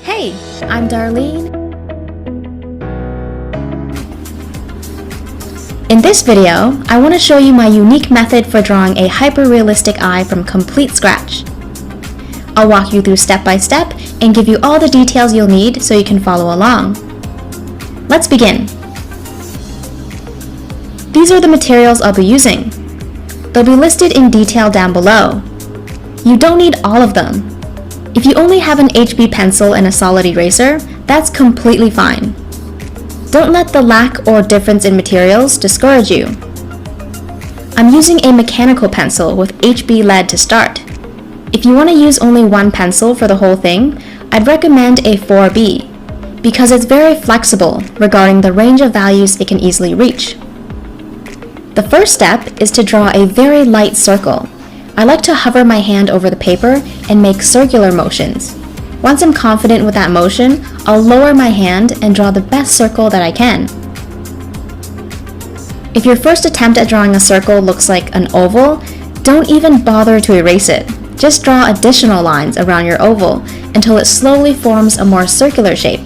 Hey, I'm Darlene. In this video, I want to show you my unique method for drawing a hyper-realistic eye from complete scratch. I'll walk you through step by step and give you all the details you'll need so you can follow along. Let's begin. These are the materials I'll be using. They'll be listed in detail down below. You don't need all of them. If you only have an HB pencil and a solid eraser, that's completely fine. Don't let the lack or difference in materials discourage you. I'm using a mechanical pencil with HB lead to start. If you want to use only one pencil for the whole thing, I'd recommend a 4B because it's very flexible regarding the range of values it can easily reach. The first step is to draw a very light circle. I like to hover my hand over the paper and make circular motions. Once I'm confident with that motion, I'll lower my hand and draw the best circle that I can. If your first attempt at drawing a circle looks like an oval, don't even bother to erase it. Just draw additional lines around your oval until it slowly forms a more circular shape.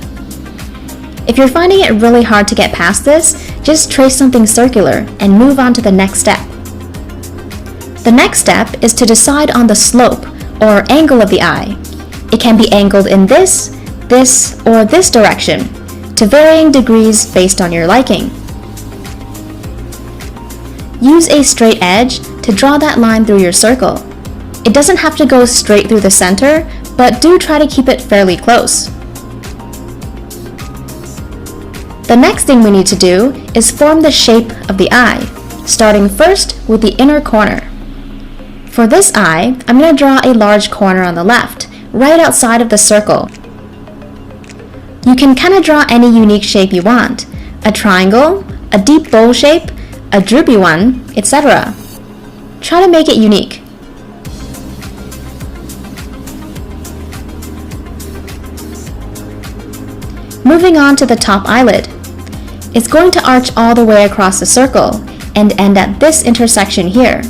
If you're finding it really hard to get past this, just trace something circular and move on to the next step. The next step is to decide on the slope or angle of the eye. It can be angled in this, or this direction, to varying degrees based on your liking. Use a straight edge to draw that line through your circle. It doesn't have to go straight through the center, but do try to keep it fairly close. The next thing we need to do is form the shape of the eye, starting first with the inner corner. For this eye, I'm going to draw a large corner on the left, right outside of the circle. You can kind of draw any unique shape you want, a triangle, a deep bowl shape, a droopy one, etc. Try to make it unique. Moving on to the top eyelid. It's going to arch all the way across the circle and end at this intersection here.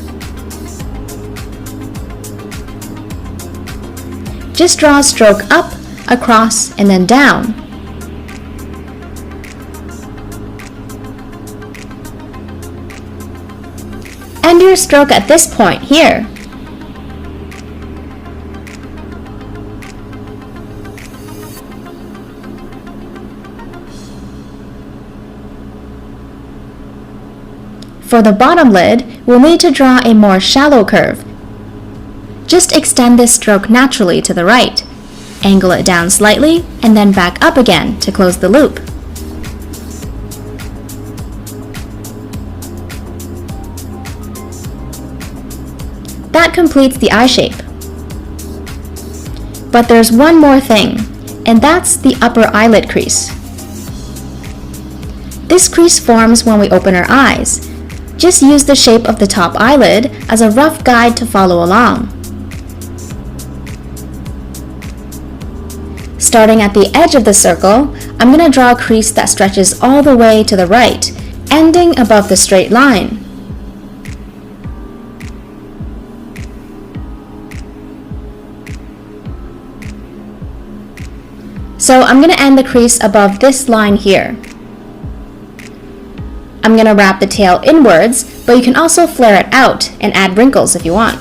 Just draw a stroke up, across, and then down. End your stroke at this point here. For the bottom lid, we'll need to draw a more shallow curve. Just extend this stroke naturally to the right. Angle it down slightly, and then back up again to close the loop. That completes the eye shape. But there's one more thing, and that's the upper eyelid crease. This crease forms when we open our eyes. Just use the shape of the top eyelid as a rough guide to follow along. Starting at the edge of the circle, I'm going to draw a crease that stretches all the way to the right, ending above the straight line. So I'm going to end the crease above this line here. I'm going to wrap the tail inwards, but you can also flare it out and add wrinkles if you want.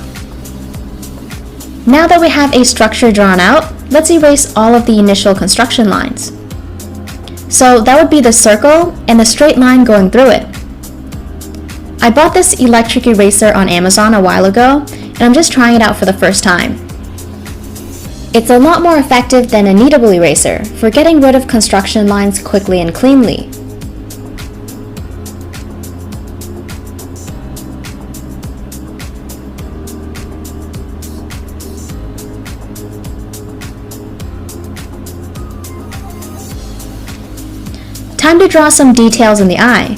Now that we have a structure drawn out, let's erase all of the initial construction lines. So that would be the circle and the straight line going through it. I bought this electric eraser on Amazon a while ago, and I'm just trying it out for the first time. It's a lot more effective than a kneadable eraser for getting rid of construction lines quickly and cleanly. Time to draw some details in the eye.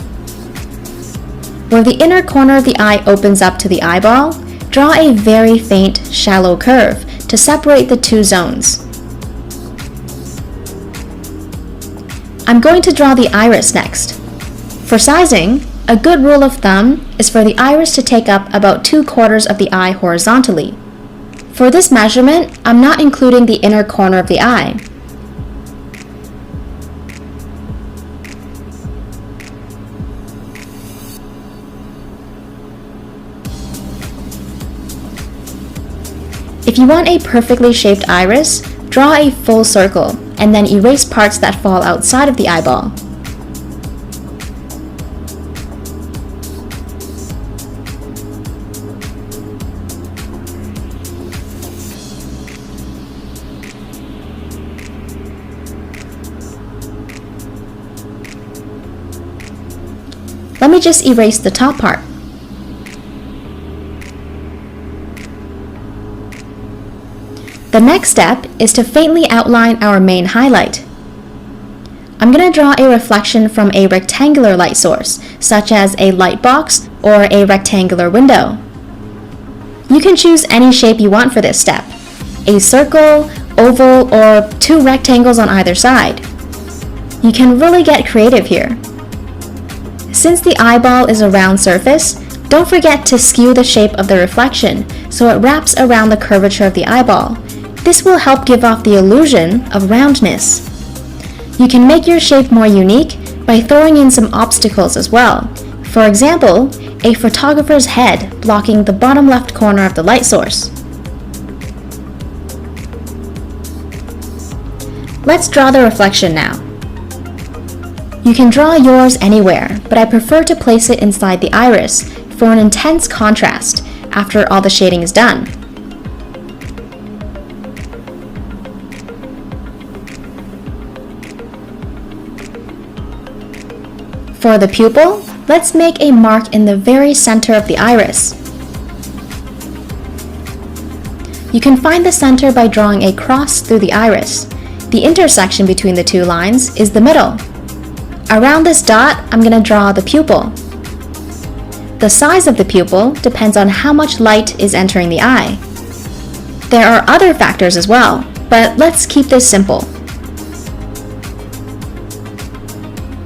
Where the inner corner of the eye opens up to the eyeball, draw a very faint, shallow curve to separate the two zones. I'm going to draw the iris next. For sizing, a good rule of thumb is for the iris to take up about 2/4 of the eye horizontally. For this measurement, I'm not including the inner corner of the eye. If you want a perfectly shaped iris, draw a full circle and then erase parts that fall outside of the eyeball. Let me just erase the top part. The next step is to faintly outline our main highlight. I'm going to draw a reflection from a rectangular light source, such as a light box or a rectangular window. You can choose any shape you want for this step: a circle, oval, or two rectangles on either side. You can really get creative here. Since the eyeball is a round surface, don't forget to skew the shape of the reflection so it wraps around the curvature of the eyeball. This will help give off the illusion of roundness. You can make your shape more unique by throwing in some obstacles as well. For example, a photographer's head blocking the bottom left corner of the light source. Let's draw the reflection now. You can draw yours anywhere, but I prefer to place it inside the iris for an intense contrast after all the shading is done. For the pupil, let's make a mark in the very center of the iris. You can find the center by drawing a cross through the iris. The intersection between the two lines is the middle. Around this dot, I'm going to draw the pupil. The size of the pupil depends on how much light is entering the eye. There are other factors as well, but let's keep this simple.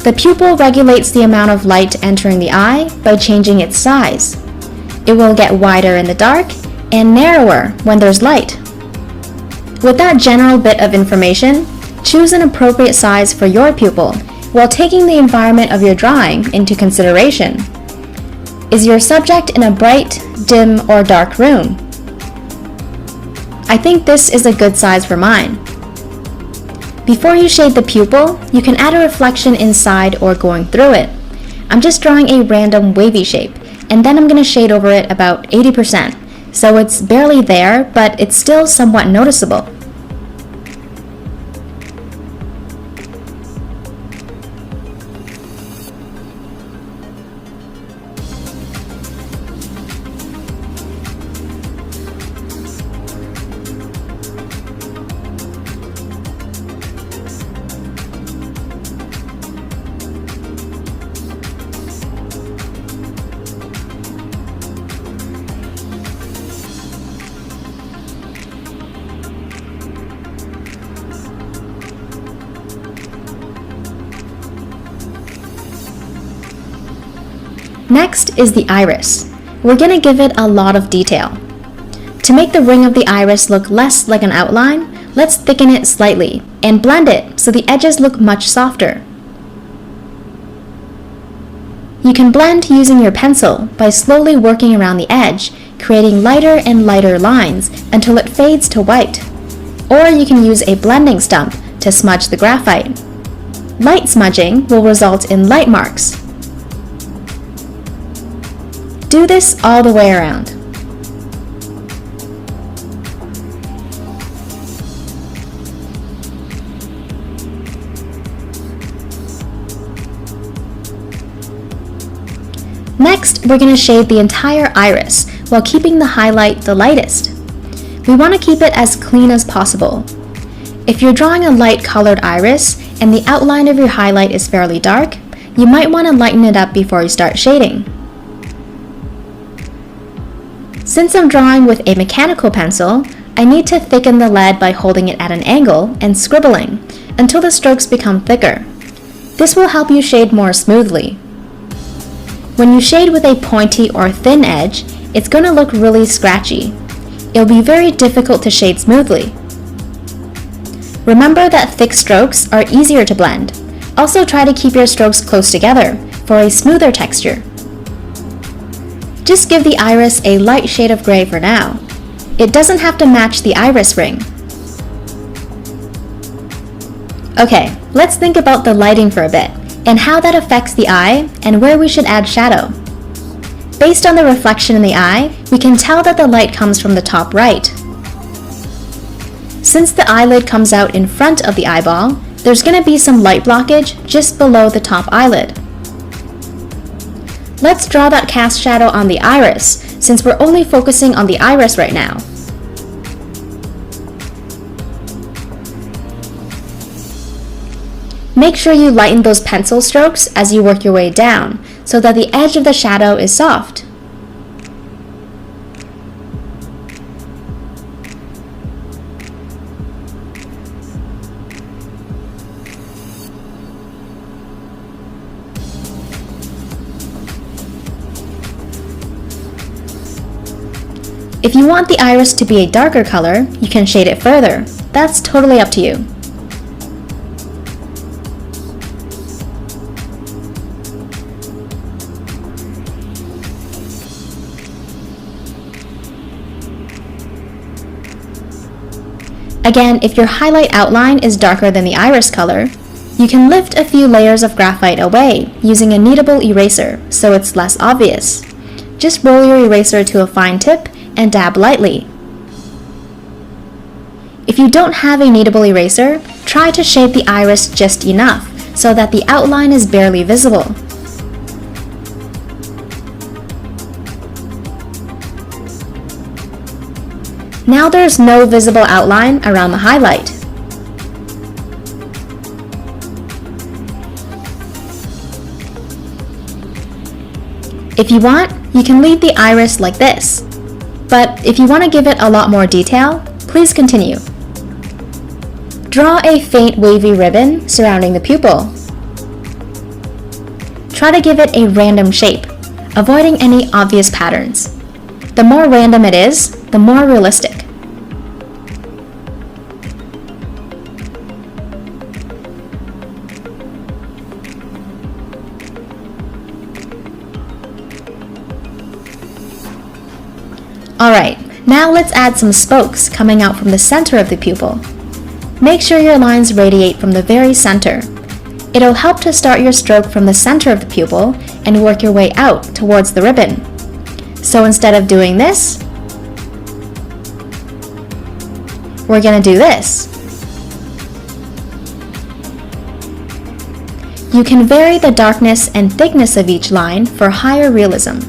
The pupil regulates the amount of light entering the eye by changing its size. It will get wider in the dark and narrower when there's light. With that general bit of information, choose an appropriate size for your pupil while taking the environment of your drawing into consideration. Is your subject in a bright, dim, or dark room? I think this is a good size for mine. Before you shade the pupil, you can add a reflection inside or going through it. I'm just drawing a random wavy shape, and then I'm going to shade over it about 80%, so it's barely there, but it's still somewhat noticeable. Next is the iris. We're going to give it a lot of detail. To make the ring of the iris look less like an outline, let's thicken it slightly and blend it so the edges look much softer. You can blend using your pencil by slowly working around the edge, creating lighter and lighter lines until it fades to white. Or you can use a blending stump to smudge the graphite. Light smudging will result in light marks. Do this all the way around. Next, we're going to shade the entire iris while keeping the highlight the lightest. We want to keep it as clean as possible. If you're drawing a light colored iris and the outline of your highlight is fairly dark, you might want to lighten it up before you start shading. Since I'm drawing with a mechanical pencil, I need to thicken the lead by holding it at an angle and scribbling until the strokes become thicker. This will help you shade more smoothly. When you shade with a pointy or thin edge, it's going to look really scratchy. It'll be very difficult to shade smoothly. Remember that thick strokes are easier to blend. Also try to keep your strokes close together for a smoother texture. Just give the iris a light shade of gray for now. It doesn't have to match the iris ring. Okay, let's think about the lighting for a bit, and how that affects the eye and where we should add shadow. Based on the reflection in the eye, we can tell that the light comes from the top right. Since the eyelid comes out in front of the eyeball, there's going to be some light blockage just below the top eyelid. Let's draw that cast shadow on the iris, since we're only focusing on the iris right now. Make sure you lighten those pencil strokes as you work your way down, so that the edge of the shadow is soft. If you want the iris to be a darker color, you can shade it further. That's totally up to you. Again, if your highlight outline is darker than the iris color, you can lift a few layers of graphite away using a kneadable eraser so it's less obvious. Just roll your eraser to a fine tip and dab lightly. If you don't have a kneadable eraser, try to shape the iris just enough so that the outline is barely visible. Now there's no visible outline around the highlight. If you want, you can leave the iris like this. But if you want to give it a lot more detail, please continue. Draw a faint wavy ribbon surrounding the pupil. Try to give it a random shape, avoiding any obvious patterns. The more random it is, the more realistic. Alright, now let's add some spokes coming out from the center of the pupil. Make sure your lines radiate from the very center. It'll help to start your stroke from the center of the pupil and work your way out towards the ribbon. So instead of doing this, we're going to do this. You can vary the darkness and thickness of each line for higher realism.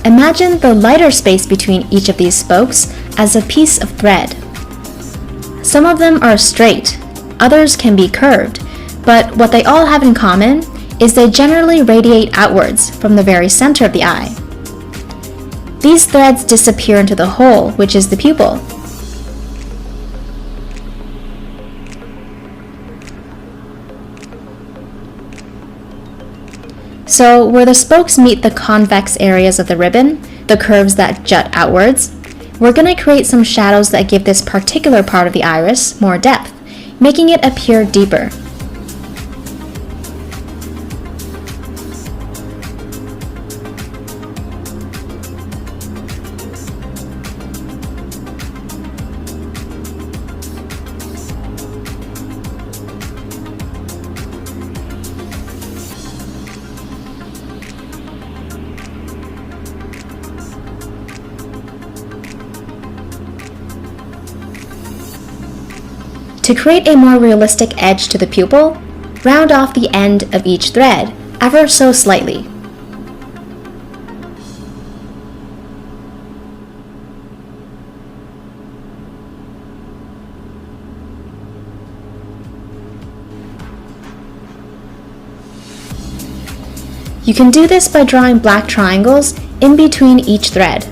Imagine the lighter space between each of these spokes as a piece of thread. Some of them are straight, others can be curved, but what they all have in common is they generally radiate outwards from the very center of the eye. These threads disappear into the hole, which is the pupil. So where the spokes meet the convex areas of the ribbon, the curves that jut outwards, we're going to create some shadows that give this particular part of the iris more depth, making it appear deeper. To create a more realistic edge to the pupil, round off the end of each thread, ever so slightly. You can do this by drawing black triangles in between each thread.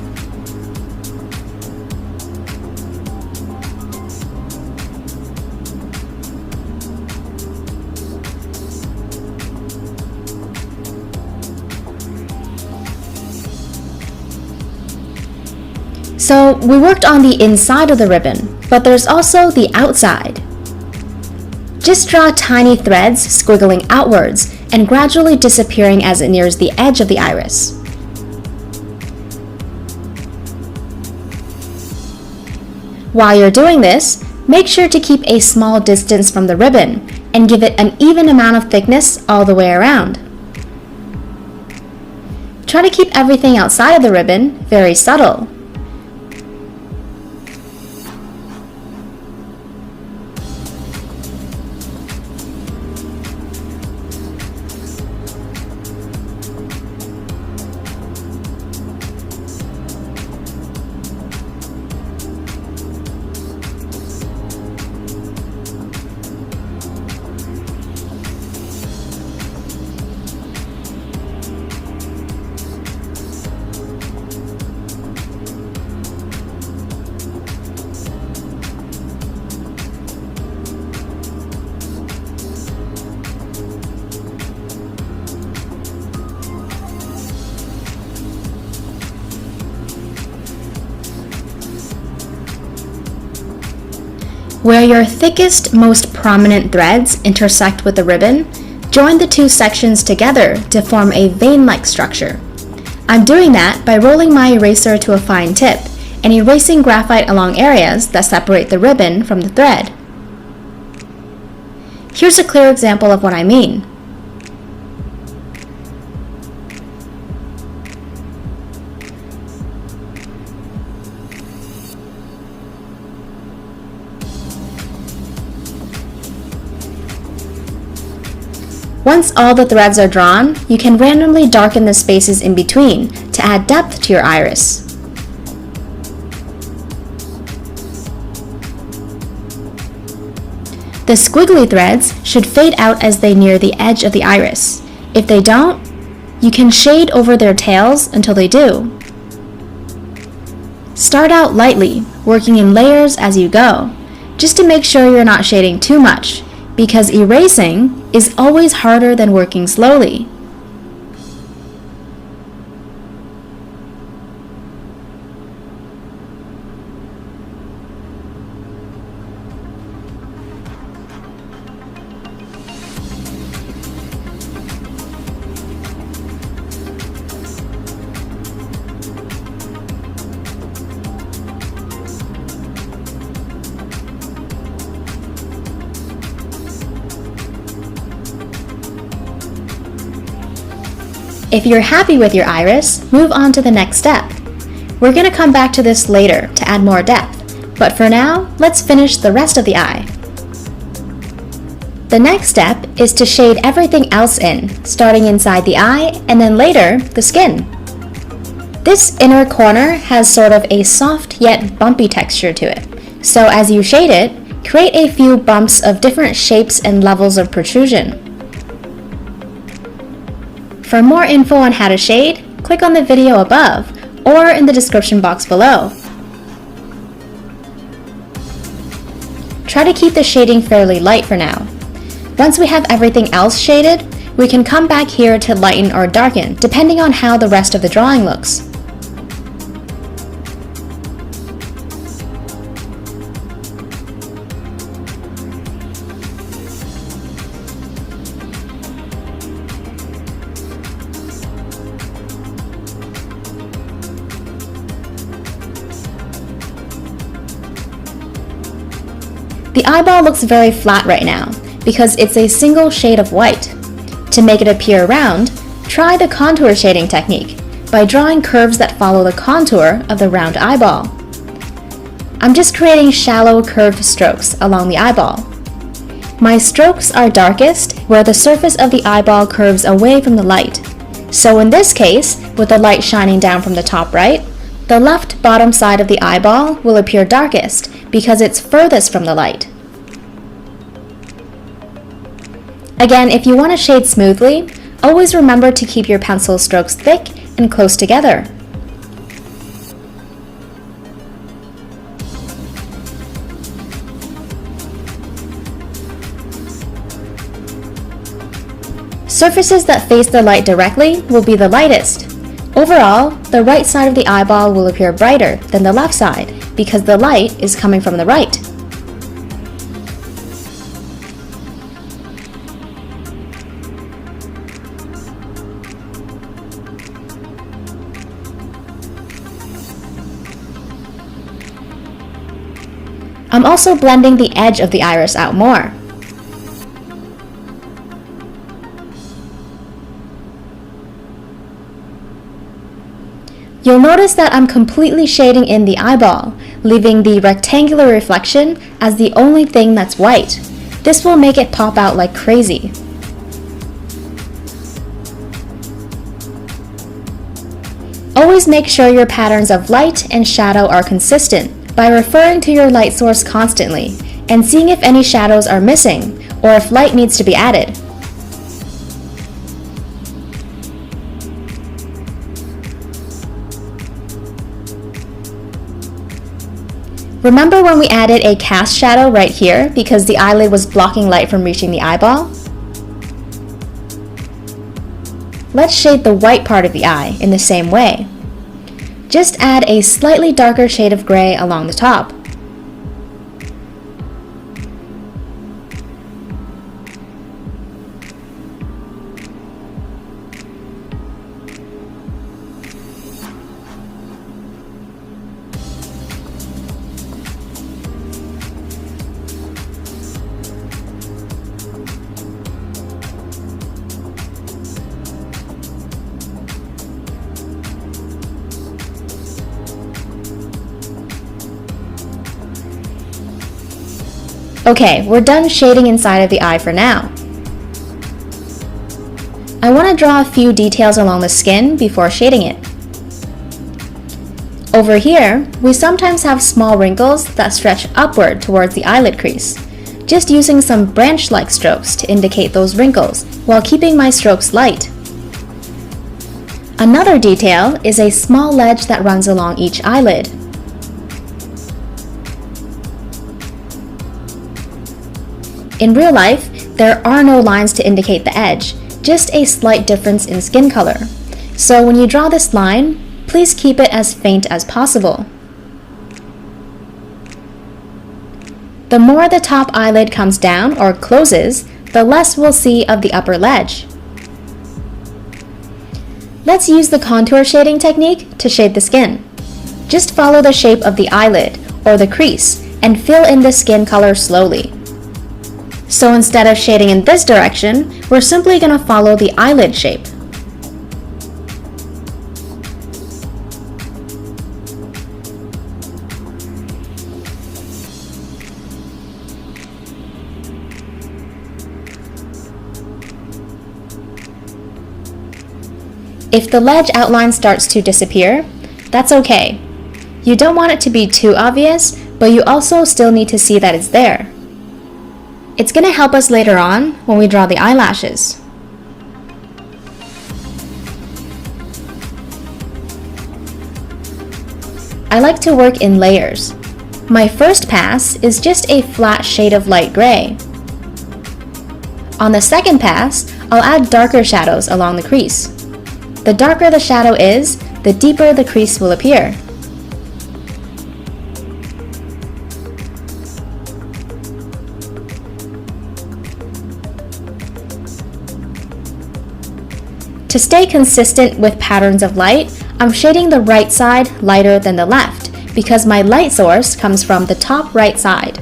So we worked on the inside of the ribbon, but there's also the outside. Just draw tiny threads squiggling outwards and gradually disappearing as it nears the edge of the iris. While you're doing this, make sure to keep a small distance from the ribbon and give it an even amount of thickness all the way around. Try to keep everything outside of the ribbon very subtle. Where your thickest, most prominent threads intersect with the ribbon, join the two sections together to form a vein-like structure. I'm doing that by rolling my eraser to a fine tip and erasing graphite along areas that separate the ribbon from the thread. Here's a clear example of what I mean. Once all the threads are drawn, you can randomly darken the spaces in between to add depth to your iris. The squiggly threads should fade out as they near the edge of the iris. If they don't, you can shade over their tails until they do. Start out lightly, working in layers as you go, just to make sure you're not shading too much, because erasing is always harder than working slowly. If you're happy with your iris, move on to the next step. We're going to come back to this later to add more depth, but for now, let's finish the rest of the eye. The next step is to shade everything else in, starting inside the eye and then later the skin. This inner corner has sort of a soft yet bumpy texture to it, so as you shade it, create a few bumps of different shapes and levels of protrusion. For more info on how to shade, click on the video above or in the description box below. Try to keep the shading fairly light for now. Once we have everything else shaded, we can come back here to lighten or darken, depending on how the rest of the drawing looks. The eyeball looks very flat right now because it's a single shade of white. To make it appear round, try the contour shading technique by drawing curves that follow the contour of the round eyeball. I'm just creating shallow curved strokes along the eyeball. My strokes are darkest where the surface of the eyeball curves away from the light. So in this case, with the light shining down from the top right, the left bottom side of the eyeball will appear darkest because it's furthest from the light. Again, if you want to shade smoothly, always remember to keep your pencil strokes thick and close together. Surfaces that face the light directly will be the lightest. Overall, the right side of the eyeball will appear brighter than the left side because the light is coming from the right. I'm also blending the edge of the iris out more. You'll notice that I'm completely shading in the eyeball, leaving the rectangular reflection as the only thing that's white. This will make it pop out like crazy. Always make sure your patterns of light and shadow are consistent by referring to your light source constantly and seeing if any shadows are missing or if light needs to be added. Remember when we added a cast shadow right here because the eyelid was blocking light from reaching the eyeball? Let's shade the white part of the eye in the same way. Just add a slightly darker shade of gray along the top. Okay, we're done shading inside of the eye for now. I want to draw a few details along the skin before shading it. Over here, we sometimes have small wrinkles that stretch upward towards the eyelid crease, just using some branch-like strokes to indicate those wrinkles while keeping my strokes light. Another detail is a small ledge that runs along each eyelid. In real life, there are no lines to indicate the edge, just a slight difference in skin color. So when you draw this line, please keep it as faint as possible. The more the top eyelid comes down or closes, the less we'll see of the upper ledge. Let's use the contour shading technique to shade the skin. Just follow the shape of the eyelid or the crease and fill in the skin color slowly. So instead of shading in this direction, we're simply going to follow the eyelid shape. If the ledge outline starts to disappear, that's okay. You don't want it to be too obvious, but you also still need to see that it's there. It's going to help us later on when we draw the eyelashes. I like to work in layers. My first pass is just a flat shade of light gray. On the second pass, I'll add darker shadows along the crease. The darker the shadow is, the deeper the crease will appear. To stay consistent with patterns of light, I'm shading the right side lighter than the left because my light source comes from the top right side.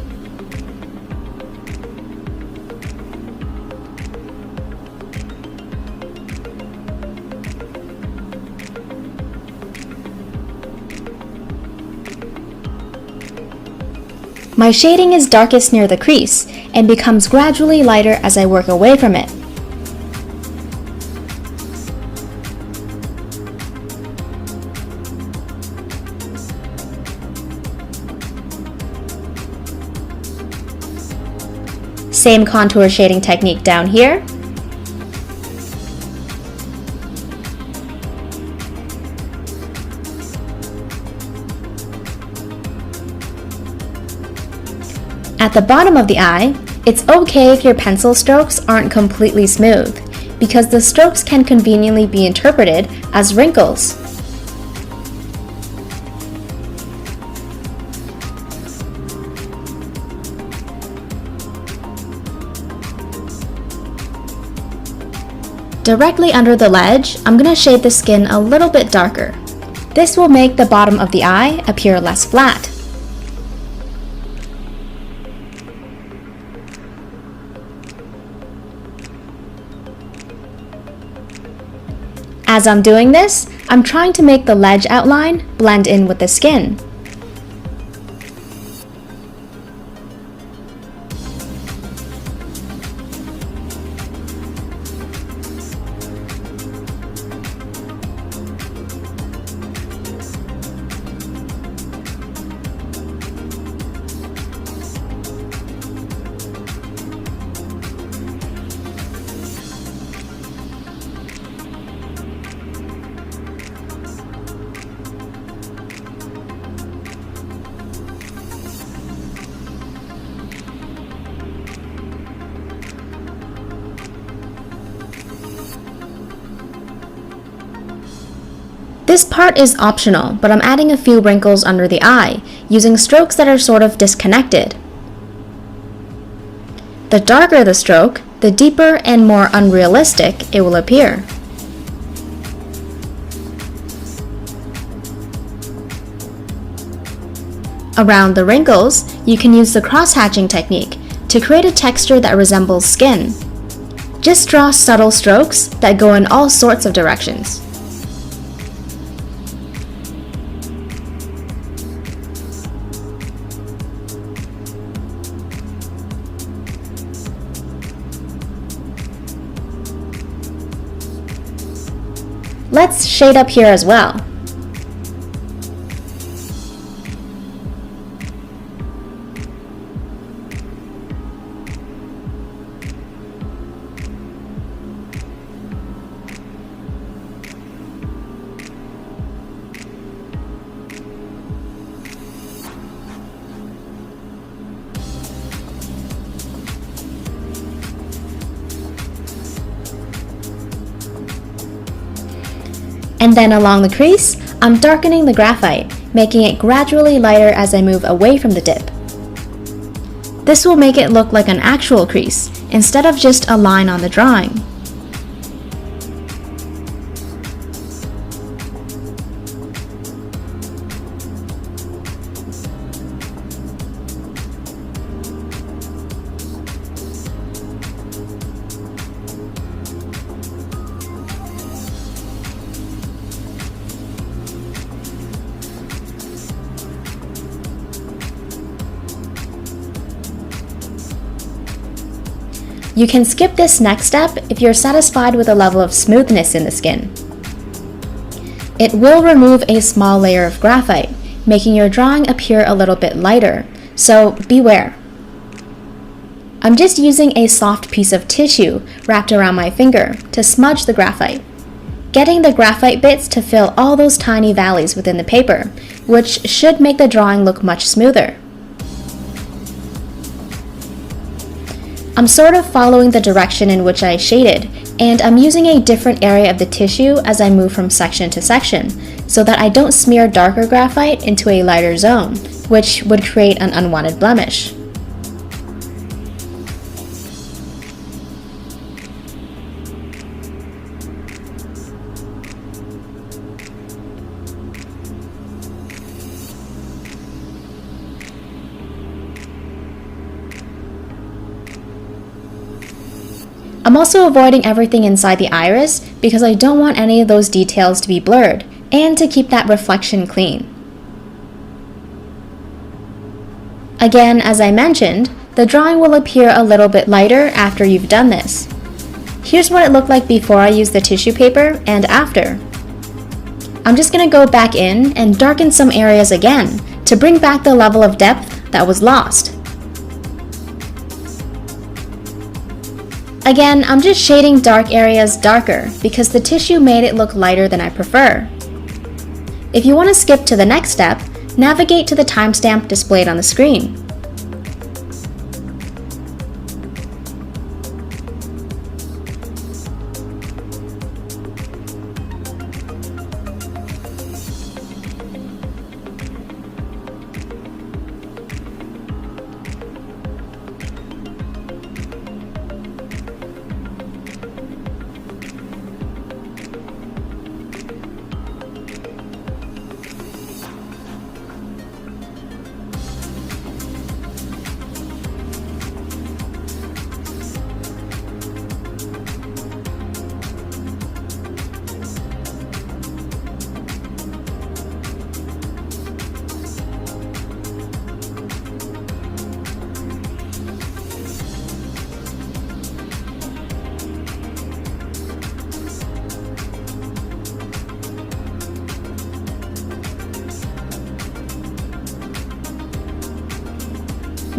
My shading is darkest near the crease and becomes gradually lighter as I work away from it. Same contour shading technique down here. At the bottom of the eye, it's okay if your pencil strokes aren't completely smooth, because the strokes can conveniently be interpreted as wrinkles. Directly under the ledge, I'm going to shade the skin a little bit darker. This will make the bottom of the eye appear less flat. As I'm doing this, I'm trying to make the ledge outline blend in with the skin. This part is optional, but I'm adding a few wrinkles under the eye, using strokes that are sort of disconnected. The darker the stroke, the deeper and more unrealistic it will appear. Around the wrinkles, you can use the cross-hatching technique to create a texture that resembles skin. Just draw subtle strokes that go in all sorts of directions. Let's shade up here as well. And then along the crease, I'm darkening the graphite, making it gradually lighter as I move away from the dip. This will make it look like an actual crease, instead of just a line on the drawing. You can skip this next step if you're satisfied with the level of smoothness in the skin. It will remove a small layer of graphite, making your drawing appear a little bit lighter, so beware. I'm just using a soft piece of tissue wrapped around my finger to smudge the graphite, getting the graphite bits to fill all those tiny valleys within the paper, which should make the drawing look much smoother. I'm sort of following the direction in which I shaded, and I'm using a different area of the tissue as I move from section to section, so that I don't smear darker graphite into a lighter zone, which would create an unwanted blemish. I'm also avoiding everything inside the iris because I don't want any of those details to be blurred and to keep that reflection clean. Again, as I mentioned, the drawing will appear a little bit lighter after you've done this. Here's what it looked like before I used the tissue paper and after. I'm just going to go back in and darken some areas again to bring back the level of depth that was lost. Again, I'm just shading dark areas darker because the tissue made it look lighter than I prefer. If you want to skip to the next step, navigate to the timestamp displayed on the screen.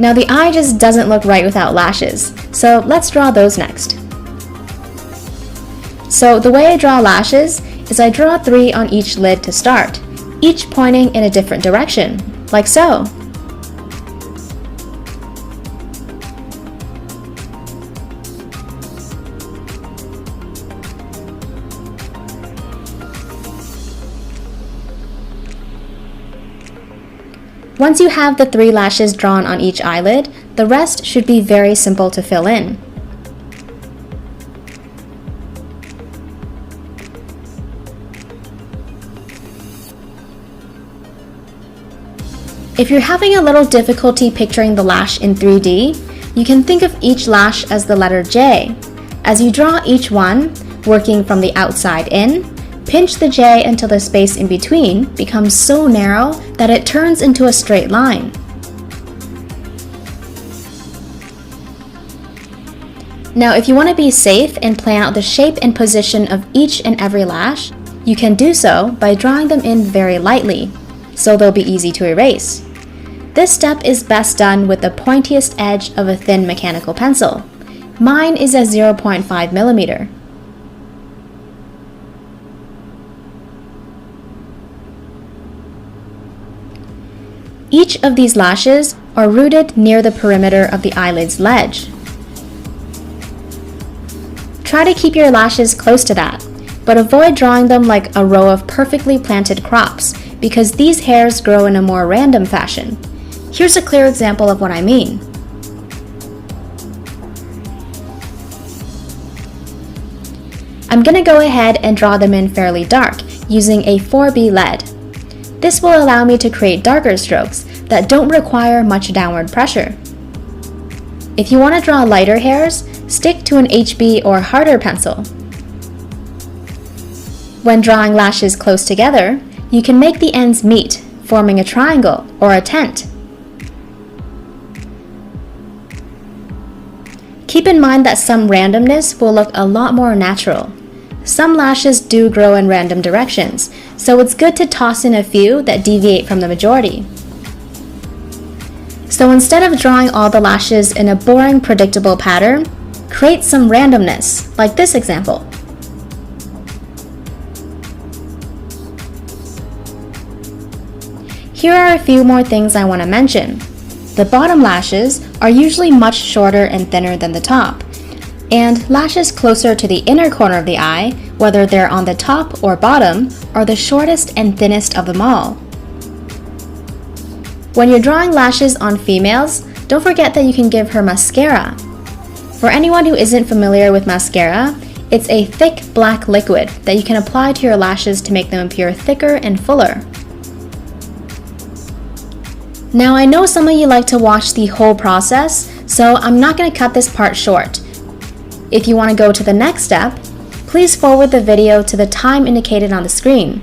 Now the eye just doesn't look right without lashes, so let's draw those next. So the way I draw lashes is I draw 3 on each lid to start, each pointing in a different direction, like so. Once you have the 3 lashes drawn on each eyelid, the rest should be very simple to fill in. If you're having a little difficulty picturing the lash in 3D, you can think of each lash as the letter J. As you draw each one, working from the outside in, pinch the J until the space in between becomes so narrow that it turns into a straight line. Now, if you want to be safe and plan out the shape and position of each and every lash, you can do so by drawing them in very lightly, so they'll be easy to erase. This step is best done with the pointiest edge of a thin mechanical pencil. Mine is a 0.5 millimeter. Each of these lashes are rooted near the perimeter of the eyelid's ledge. Try to keep your lashes close to that, but avoid drawing them like a row of perfectly planted crops because these hairs grow in a more random fashion. Here's a clear example of what I mean. I'm going to go ahead and draw them in fairly dark using a 4B lead. This will allow me to create darker strokes that don't require much downward pressure. If you want to draw lighter hairs, stick to an HB or harder pencil. When drawing lashes close together, you can make the ends meet, forming a triangle or a tent. Keep in mind that some randomness will look a lot more natural. Some lashes do grow in random directions, so it's good to toss in a few that deviate from the majority. So instead of drawing all the lashes in a boring, predictable pattern, create some randomness, like this example. Here are a few more things I want to mention. The bottom lashes are usually much shorter and thinner than the top, and lashes closer to the inner corner of the eye, whether they're on the top or bottom, are the shortest and thinnest of them all. When you're drawing lashes on females, don't forget that you can give her mascara. For anyone who isn't familiar with mascara, it's a thick black liquid that you can apply to your lashes to make them appear thicker and fuller. Now I know some of you like to watch the whole process, so I'm not going to cut this part short. If you want to go to the next step, please forward the video to the time indicated on the screen.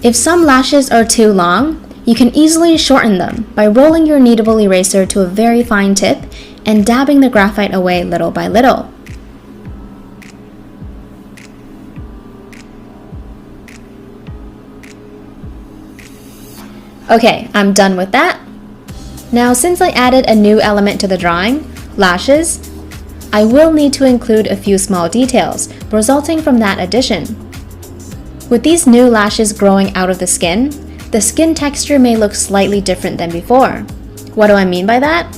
If some lashes are too long, you can easily shorten them by rolling your kneadable eraser to a very fine tip and dabbing the graphite away little by little. Okay, I'm done with that. Now, since I added a new element to the drawing, lashes, I will need to include a few small details resulting from that addition. With these new lashes growing out of the skin texture may look slightly different than before. What do I mean by that?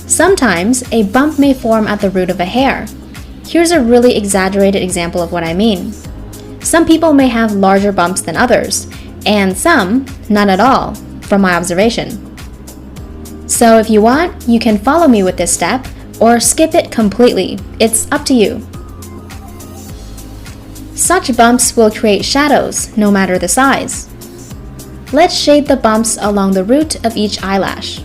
Sometimes a bump may form at the root of a hair. Here's a really exaggerated example of what I mean. Some people may have larger bumps than others, and some none at all, from my observation. So if you want, you can follow me with this step or skip it completely. It's up to you. Such bumps will create shadows, no matter the size. Let's shade the bumps along the root of each eyelash.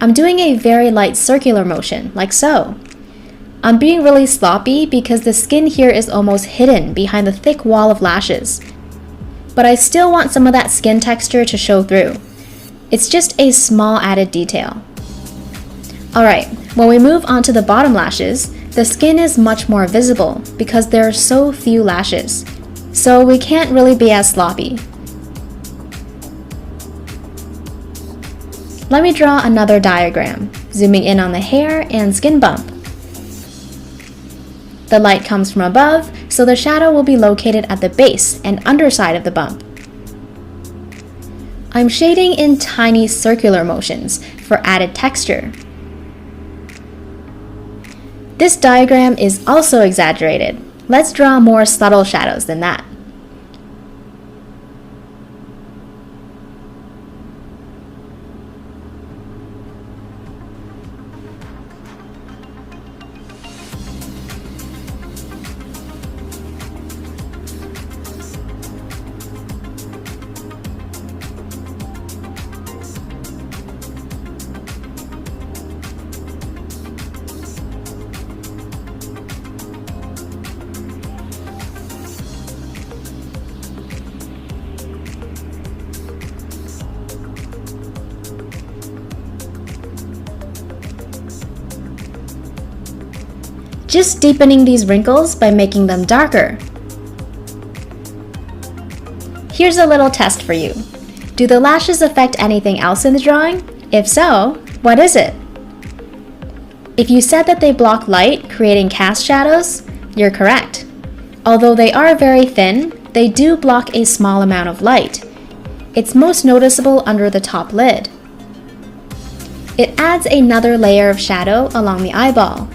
I'm doing a very light circular motion, like so. I'm being really sloppy because the skin here is almost hidden behind the thick wall of lashes. But I still want some of that skin texture to show through. It's just a small added detail. Alright, when we move on to the bottom lashes, the skin is much more visible because there are so few lashes. So we can't really be as sloppy. Let me draw another diagram, zooming in on the hair and skin bump. The light comes from above, so the shadow will be located at the base and underside of the bump. I'm shading in tiny circular motions for added texture. This diagram is also exaggerated. Let's draw more subtle shadows than that. Just deepening these wrinkles by making them darker. Here's a little test for you. Do the lashes affect anything else in the drawing? If so, what is it? If you said that they block light, creating cast shadows, you're correct. Although they are very thin, they do block a small amount of light. It's most noticeable under the top lid. It adds another layer of shadow along the eyeball.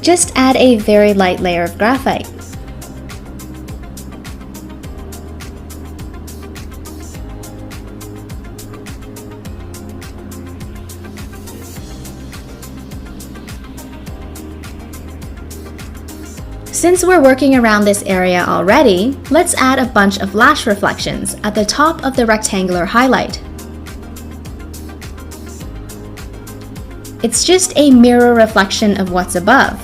Just add a very light layer of graphite. Since we're working around this area already, let's add a bunch of lash reflections at the top of the rectangular highlight. It's just a mirror reflection of what's above.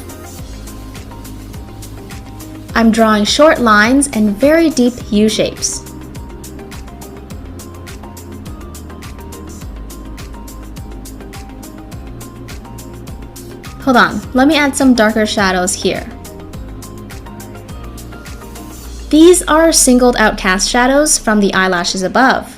I'm drawing short lines and very deep U-shapes. Hold on, let me add some darker shadows here. These are singled out cast shadows from the eyelashes above.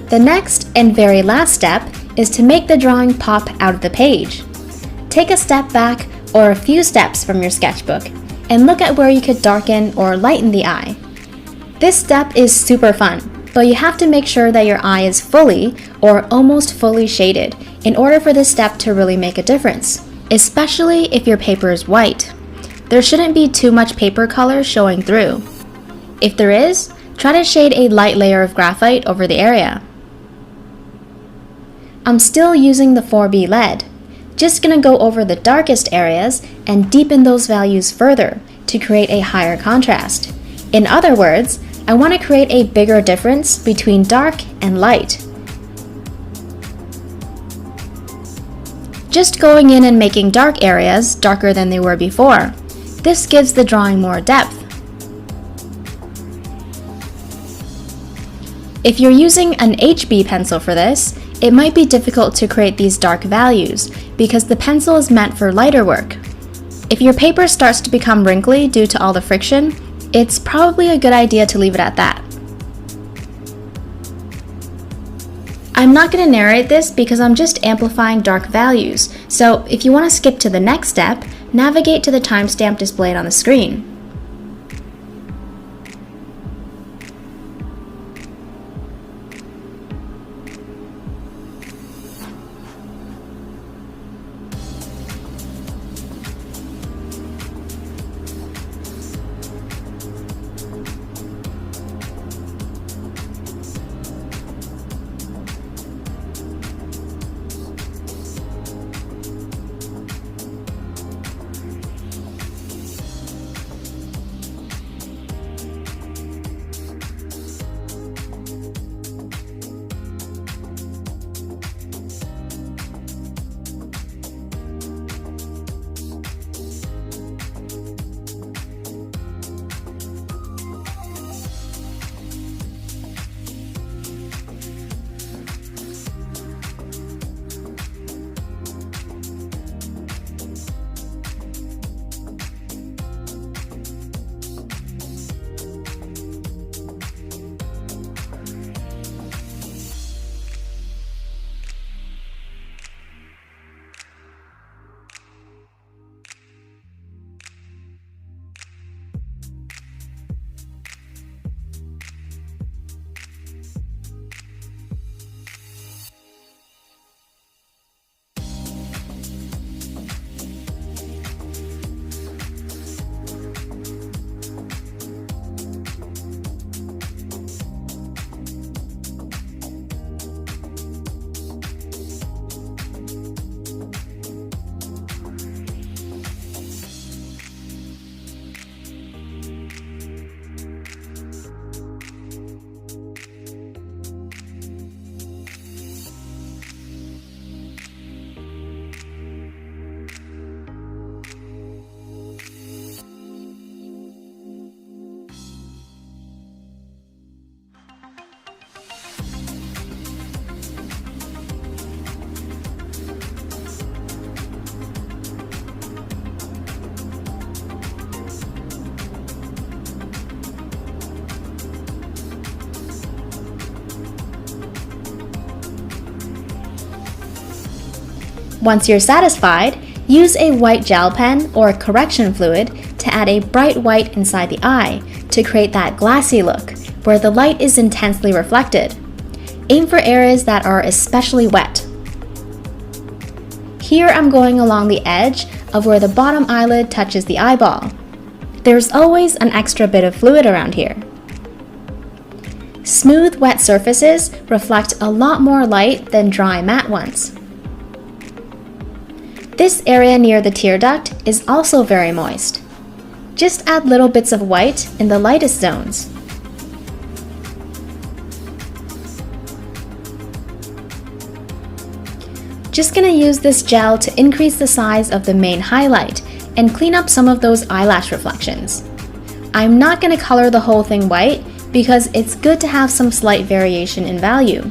The next and very last step is to make the drawing pop out of the page. Take a step back or a few steps from your sketchbook and look at where you could darken or lighten the eye. This step is super fun, but you have to make sure that your eye is fully or almost fully shaded in order for this step to really make a difference. especially if your paper is white. There shouldn't be too much paper color showing through. If there is, try to shade a light layer of graphite over the area. I'm still using the 4B lead. Just gonna go over the darkest areas and deepen those values further to create a higher contrast. In other words, I want to create a bigger difference between dark and light. Just going in and making dark areas darker than they were before. This gives the drawing more depth. If you're using an HB pencil for this, it might be difficult to create these dark values because the pencil is meant for lighter work. If your paper starts to become wrinkly due to all the friction, it's probably a good idea to leave it at that. I'm not going to narrate this because I'm just amplifying dark values, so if you want to skip to the next step, navigate to the timestamp displayed on the screen. Once you're satisfied, use a white gel pen or correction fluid to add a bright white inside the eye to create that glassy look where the light is intensely reflected. Aim for areas that are especially wet. Here I'm going along the edge of where the bottom eyelid touches the eyeball. There's always an extra bit of fluid around here. Smooth, wet surfaces reflect a lot more light than dry, matte ones. This area near the tear duct is also very moist. Just add little bits of white in the lightest zones. Just gonna use this gel to increase the size of the main highlight and clean up some of those eyelash reflections. I'm not gonna color the whole thing white because it's good to have some slight variation in value.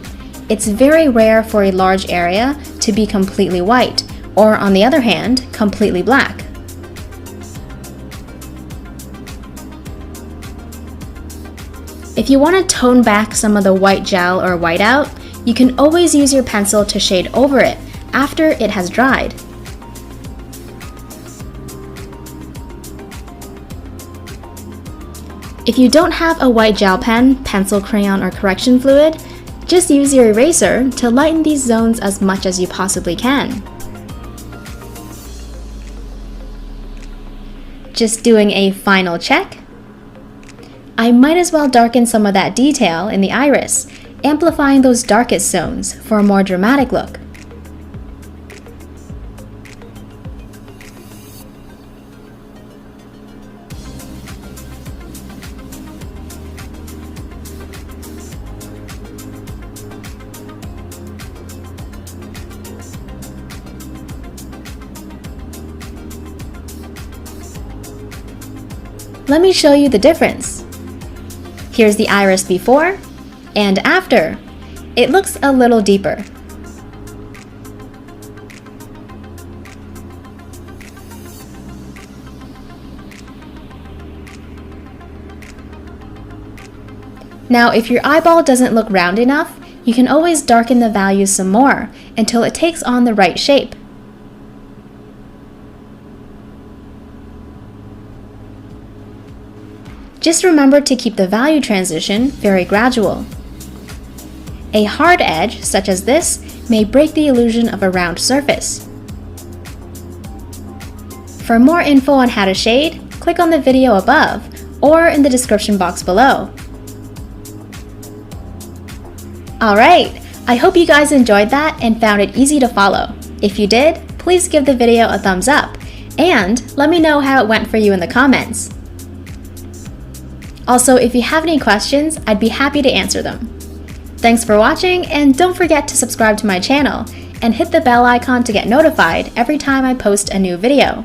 It's very rare for a large area to be completely white, or on the other hand, completely black. If you want to tone back some of the white gel or whiteout, you can always use your pencil to shade over it after it has dried. If you don't have a white gel pen, pencil, crayon, or correction fluid, just use your eraser to lighten these zones as much as you possibly can. Just doing a final check. I might as well darken some of that detail in the iris, amplifying those darkest zones for a more dramatic look. Let me show you the difference. Here's the iris before and after. It looks a little deeper. Now, if your eyeball doesn't look round enough, you can always darken the values some more until it takes on the right shape. Just remember to keep the value transition very gradual. A hard edge, such as this, may break the illusion of a round surface. For more info on how to shade, click on the video above or in the description box below. Alright, I hope you guys enjoyed that and found it easy to follow. If you did, please give the video a thumbs up and let me know how it went for you in the comments. Also, if you have any questions, I'd be happy to answer them. Thanks for watching, and don't forget to subscribe to my channel and hit the bell icon to get notified every time I post a new video.